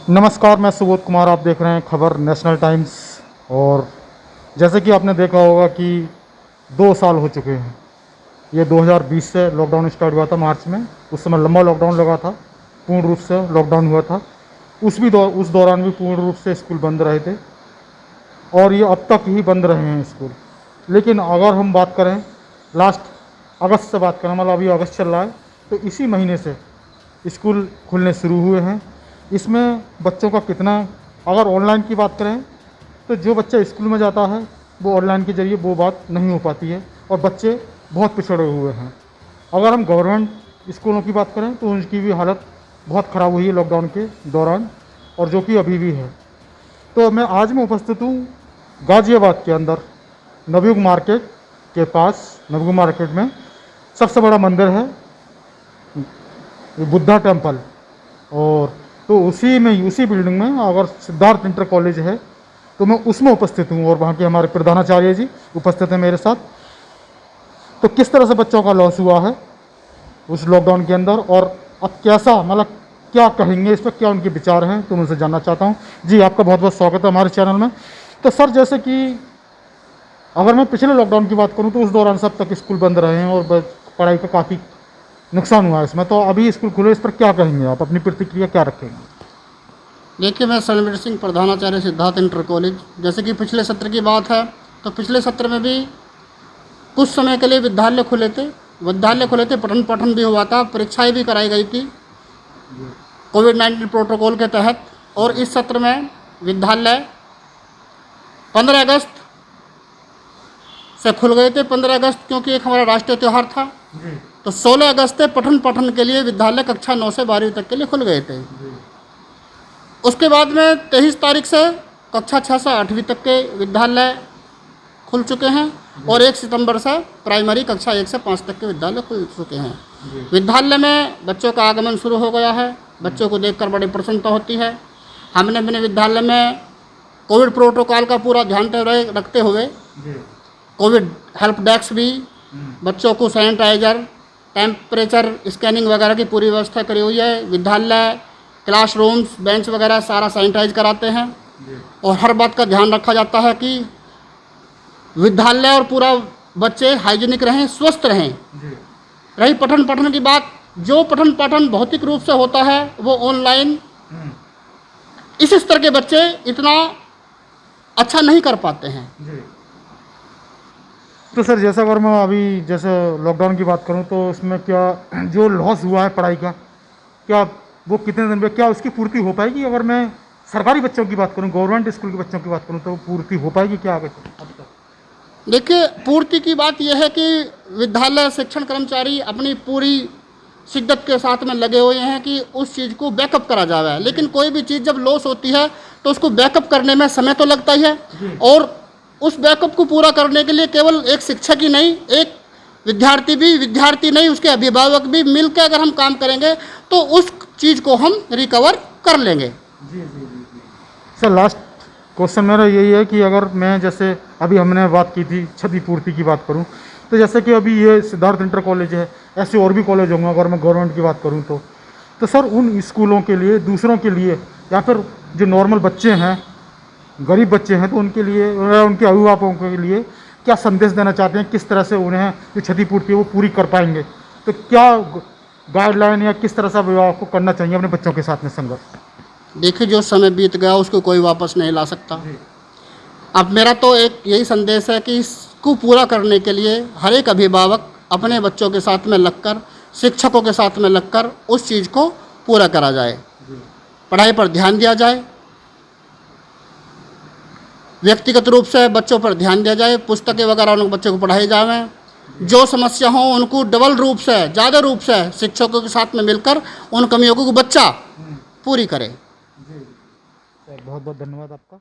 नमस्कार, मैं सुबोध कुमार। आप देख रहे हैं खबर नेशनल टाइम्स। और जैसे कि आपने देखा होगा कि 2 साल हो चुके हैं। ये 2020 से लॉकडाउन स्टार्ट हुआ था मार्च में। उस समय लंबा लॉकडाउन लगा था, पूर्ण रूप से लॉकडाउन हुआ था। उस दौरान भी पूर्ण रूप से स्कूल बंद रहे थे और ये अब तक ही बंद रहे हैं स्कूल। लेकिन अगर हम बात करें लास्ट अगस्त से बात करें, मतलब अभी अगस्त चल रहा है, तो इसी महीने से स्कूल खुलने शुरू हुए हैं। इसमें बच्चों का कितना, अगर ऑनलाइन की बात करें तो जो बच्चा स्कूल में जाता है वो ऑनलाइन के ज़रिए वो बात नहीं हो पाती है और बच्चे बहुत पिछड़े हुए हैं। अगर हम गवर्नमेंट स्कूलों की बात करें तो उनकी भी हालत बहुत ख़राब हुई है लॉकडाउन के दौरान, और जो कि अभी भी है। तो मैं उपस्थित हूँ गाज़ियाबाद के अंदर नवयुग मार्केट के पास। नवयुग मार्केट में सबसे बड़ा मंदिर है बुद्धा टेम्पल, और तो उसी बिल्डिंग में अगर सिद्धार्थ इंटर कॉलेज है तो मैं उसमें उपस्थित हूँ, और वहाँ के हमारे प्रधानाचार्य जी उपस्थित हैं मेरे साथ। तो किस तरह से बच्चों का लॉस हुआ है उस लॉकडाउन के अंदर, और अब कैसा, मतलब क्या कहेंगे इस पर, क्या उनके विचार हैं, तो मैं उनसे जानना चाहता हूँ। जी, आपका बहुत बहुत स्वागत है हमारे चैनल में। तो सर, जैसे कि अगर मैं पिछले लॉकडाउन की बात करूँ तो उस दौरान सब तक स्कूल बंद रहे हैं और पढ़ाई का काफ़ी नुकसान हुआ है इसमें। तो अभी स्कूल खुले, इस पर क्या कहेंगे आप, अपनी प्रतिक्रिया क्या रखेंगे? देखिए, मैं शरणवीर सिंह, प्रधानाचार्य सिद्धार्थ इंटर कॉलेज। जैसे कि पिछले सत्र की बात है तो पिछले सत्र में भी कुछ समय के लिए विद्यालय खुले थे, पठन पाठन भी हुआ था, परीक्षाएं भी कराई गई थी कोविड-19 प्रोटोकॉल के तहत। और इस सत्र में विद्यालय 15 अगस्त से खुल गए थे। 15 अगस्त क्योंकि एक हमारा राष्ट्रीय त्यौहार था, तो 16 अगस्त से पठन पाठन के लिए विद्यालय कक्षा 9 से 12वीं तक के लिए खुल गए थे। उसके बाद में 23 तारीख से कक्षा 6 से 8वीं तक के विद्यालय खुल चुके हैं, और 1 सितंबर से प्राइमरी कक्षा 1 से 5 तक के विद्यालय खुल चुके हैं। विद्यालय में बच्चों का आगमन शुरू हो गया है। बच्चों को देखकर बड़ी प्रसन्नता होती है। हमने अपने विद्यालय में कोविड प्रोटोकॉल का पूरा ध्यान रखते हुए कोविड हेल्प डेस्क भी, बच्चों को सैनिटाइजर, टेम्परेचर स्कैनिंग वगैरह की पूरी व्यवस्था करी हुई है। विद्यालय क्लासरूम्स, बेंच वगैरह सारा सैनिटाइज कराते हैं, और हर बात का ध्यान रखा जाता है कि विद्यालय और पूरा बच्चे हाइजीनिक रहें, स्वस्थ रहें। रही पठन पाठन की बात, जो पठन पाठन भौतिक रूप से होता है वो ऑनलाइन इस स्तर के बच्चे इतना अच्छा नहीं कर पाते हैं। तो सर, जैसा अगर मैं अभी जैसे लॉकडाउन की बात करूं तो उसमें क्या जो लॉस हुआ है पढ़ाई का, क्या वो कितने दिन में, क्या उसकी पूर्ति हो पाएगी? अगर मैं सरकारी बच्चों की बात करूं, गवर्नमेंट स्कूल के बच्चों की बात करूं, तो पूर्ति हो पाएगी क्या आगे अब तक? देखिए, पूर्ति की बात यह है कि विद्यालय शिक्षण कर्मचारी अपनी पूरी शिद्दत के साथ में लगे हुए हैं कि उस चीज़ को बैकअप करा जाए। लेकिन कोई भी चीज़ जब लॉस होती है तो उसको बैकअप करने में समय तो लगता ही है, और उस बैकअप को पूरा करने के लिए केवल एक शिक्षक ही नहीं, एक विद्यार्थी नहीं, उसके अभिभावक भी मिलकर अगर हम काम करेंगे तो उस चीज़ को हम रिकवर कर लेंगे। सर, लास्ट क्वेश्चन मेरा यही है कि अगर मैं, जैसे अभी हमने बात की थी क्षतिपूर्ति की बात करूं, तो जैसे कि अभी ये सिद्धार्थ इंटर कॉलेज है, ऐसे और भी कॉलेज होंगे अगर मैं गवर्नमेंट की बात करूं तो सर उन स्कूलों के लिए, दूसरों के लिए, या फिर जो नॉर्मल बच्चे हैं, गरीब बच्चे हैं, तो उनके लिए, उनके अभिभावकों के लिए क्या संदेश देना चाहते हैं? किस तरह से उन्हें जो क्षतिपूर्ति है वो पूरी कर पाएंगे? तो क्या गाइडलाइन या किस तरह से अभिभावक को करना चाहिए अपने बच्चों के साथ में संघर्ष? देखिए, जो समय बीत गया उसको कोई वापस नहीं ला सकता। अब मेरा तो एक यही संदेश है कि इसको पूरा करने के लिए हर एक अभिभावक अपने बच्चों के साथ में लगकर, शिक्षकों के साथ में लगकर उस चीज़ को पूरा करा जाए। पढ़ाई पर ध्यान दिया जाए, व्यक्तिगत रूप से बच्चों पर ध्यान दिया जाए, पुस्तकें वगैरह उन बच्चों को पढ़ाई जाए। जो समस्या हो उनको डबल रूप से, ज़्यादा रूप से शिक्षकों के साथ में मिलकर उन कमियों को बच्चा पूरी करे। बहुत बहुत धन्यवाद आपका।